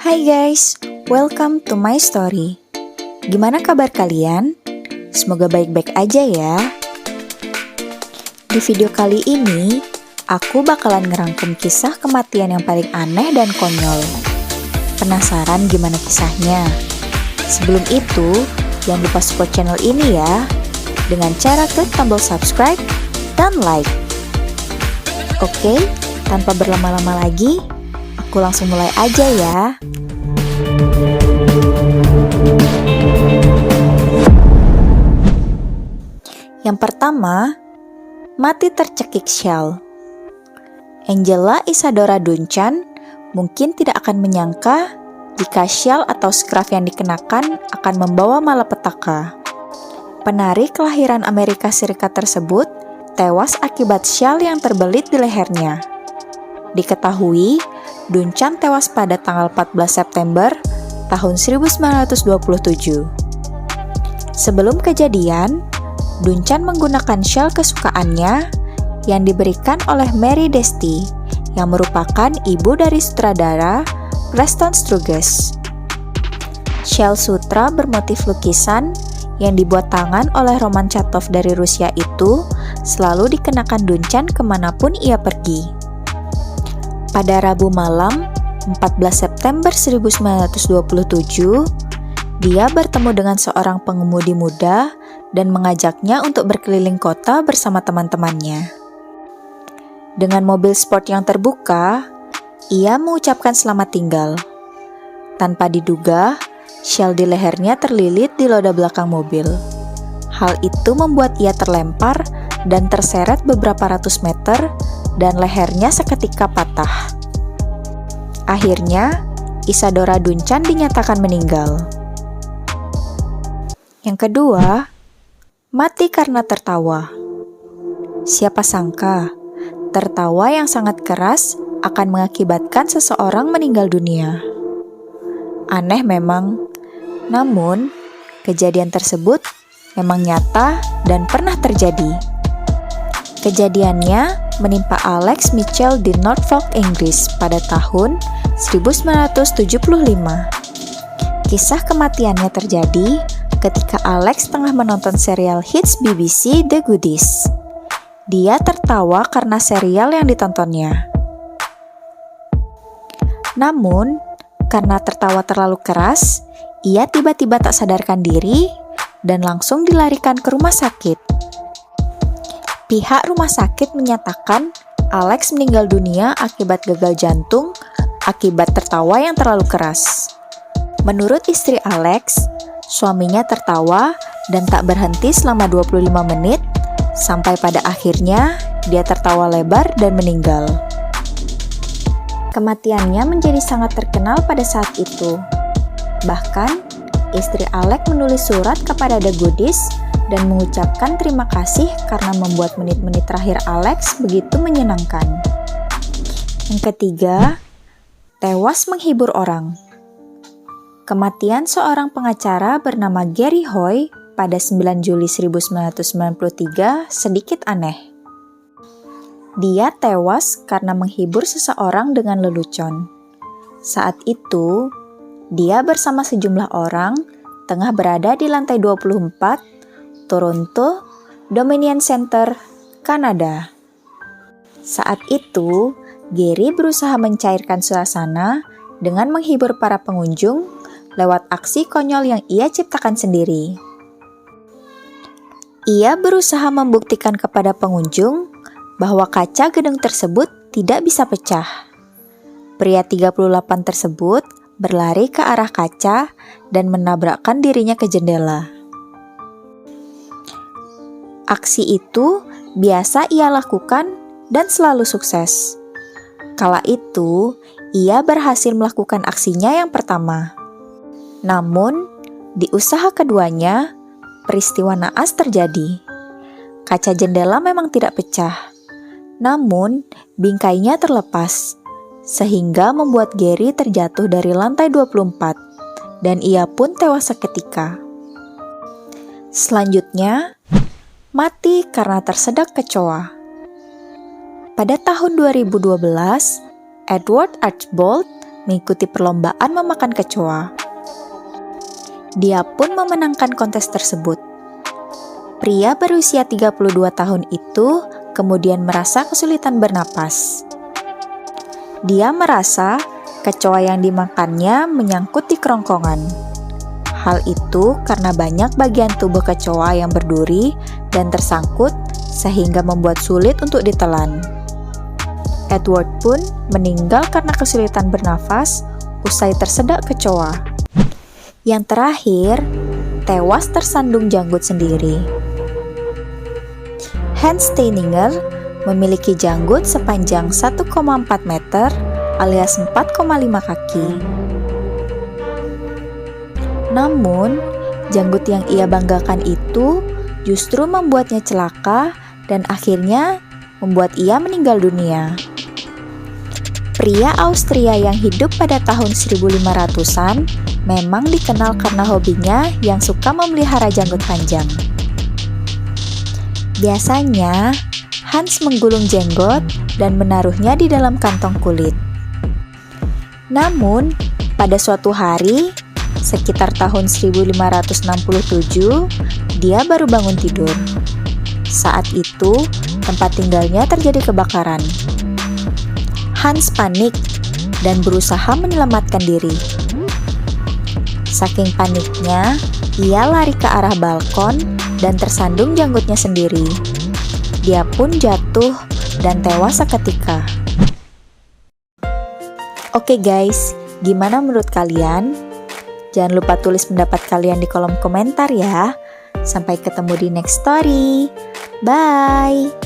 Hai guys, welcome to my story. Gimana kabar kalian? Semoga baik-baik aja ya. Di video kali ini, aku bakalan ngerangkum kisah kematian yang paling aneh dan konyol. Penasaran gimana kisahnya? Sebelum itu, jangan lupa support channel ini ya, dengan cara klik tombol subscribe dan like. Oke, tanpa berlama-lama lagi, aku langsung mulai aja ya. Yang pertama, mati tercekik Shell. Angela Isadora Duncan mungkin tidak akan menyangka jika Shell atau scarf yang dikenakan akan membawa malapetaka. Penari kelahiran Amerika Serikat tersebut tewas akibat Shell yang terbelit di lehernya. Diketahui, Duncan tewas pada tanggal 14 September tahun 1927. Sebelum kejadian, Duncan menggunakan shawl kesukaannya yang diberikan oleh Mary Desty, yang merupakan ibu dari sutradara Preston Sturges. Shawl sutra bermotif lukisan yang dibuat tangan oleh Roman Chatov dari Rusia itu selalu dikenakan Duncan kemanapun ia pergi. Pada Rabu malam, 14 September 1927, dia bertemu dengan seorang pengemudi muda dan mengajaknya untuk berkeliling kota bersama teman-temannya. Dengan mobil sport yang terbuka, ia mengucapkan selamat tinggal. Tanpa diduga, shawl di lehernya terlilit di roda belakang mobil. Hal itu membuat ia terlempar dan terseret beberapa ratus meter dan lehernya seketika patah. Akhirnya, Isadora Duncan dinyatakan meninggal. Yang kedua, mati karena tertawa. Siapa sangka, tertawa yang sangat keras akan mengakibatkan seseorang meninggal dunia. Aneh memang, namun kejadian tersebut memang nyata dan pernah terjadi. Kejadiannya menimpa Alex Mitchell di Norfolk, Inggris pada tahun 1975. Kisah kematiannya terjadi ketika Alex tengah menonton serial hits BBC The Goodies. Dia tertawa karena serial yang ditontonnya. Namun, karena tertawa terlalu keras, ia tiba-tiba tak sadarkan diri dan langsung dilarikan ke rumah sakit. Pihak rumah sakit menyatakan Alex meninggal dunia akibat gagal jantung akibat tertawa yang terlalu keras. Menurut istri Alex, suaminya tertawa dan tak berhenti selama 25 menit, sampai pada akhirnya dia tertawa lebar dan meninggal. Kematiannya menjadi sangat terkenal pada saat itu. Bahkan, istri Alex menulis surat kepada The Goodies dan mengucapkan terima kasih karena membuat menit-menit terakhir Alex begitu menyenangkan. Yang ketiga, tewas menghibur orang. Kematian seorang pengacara bernama Gary Hoy pada 9 Juli 1993 sedikit aneh. Dia tewas karena menghibur seseorang dengan lelucon. Saat itu, dia bersama sejumlah orang tengah berada di lantai 24, Toronto, Dominion Center, Kanada. Saat itu, Gary berusaha mencairkan suasana dengan menghibur para pengunjung lewat aksi konyol yang ia ciptakan sendiri. Ia berusaha membuktikan kepada pengunjung bahwa kaca gedung tersebut tidak bisa pecah. Pria 38 tersebut berlari ke arah kaca dan menabrakkan dirinya ke jendela. Aksi itu biasa ia lakukan dan selalu sukses. Kala itu, ia berhasil melakukan aksinya yang pertama. Namun, di usaha keduanya, peristiwa naas terjadi. Kaca jendela memang tidak pecah, namun bingkainya terlepas, sehingga membuat Gary terjatuh dari lantai 24, dan ia pun tewas seketika. Selanjutnya, mati karena tersedak kecoa. Pada tahun 2012, Edward Archbold mengikuti perlombaan memakan kecoa. Dia pun memenangkan kontes tersebut. Pria berusia 32 tahun itu kemudian merasa kesulitan bernapas. Dia merasa kecoa yang dimakannya menyangkut di kerongkongan. Hal itu karena banyak bagian tubuh kecoa yang berduri dan tersangkut sehingga membuat sulit untuk ditelan. Edward pun meninggal karena kesulitan bernafas usai tersedak kecoa. Yang terakhir, tewas tersandung janggut sendiri. Hans Steininger memiliki janggut sepanjang 1,4 meter alias 4,5 kaki. Namun, janggut yang ia banggakan itu justru membuatnya celaka dan akhirnya membuat ia meninggal dunia. Pria Austria yang hidup pada tahun 1500-an memang dikenal karena hobinya yang suka memelihara janggut panjang. Biasanya, Hans menggulung jenggot dan menaruhnya di dalam kantong kulit. Namun, pada suatu hari, sekitar tahun 1567, dia baru bangun tidur. Saat itu, tempat tinggalnya terjadi kebakaran. Hans panik dan berusaha menyelamatkan diri. Saking paniknya, ia lari ke arah balkon dan tersandung janggutnya sendiri. Dia pun jatuh dan tewas seketika. Oke guys, gimana menurut kalian? Jangan lupa tulis pendapat kalian di kolom komentar ya. Sampai ketemu di next story. Bye!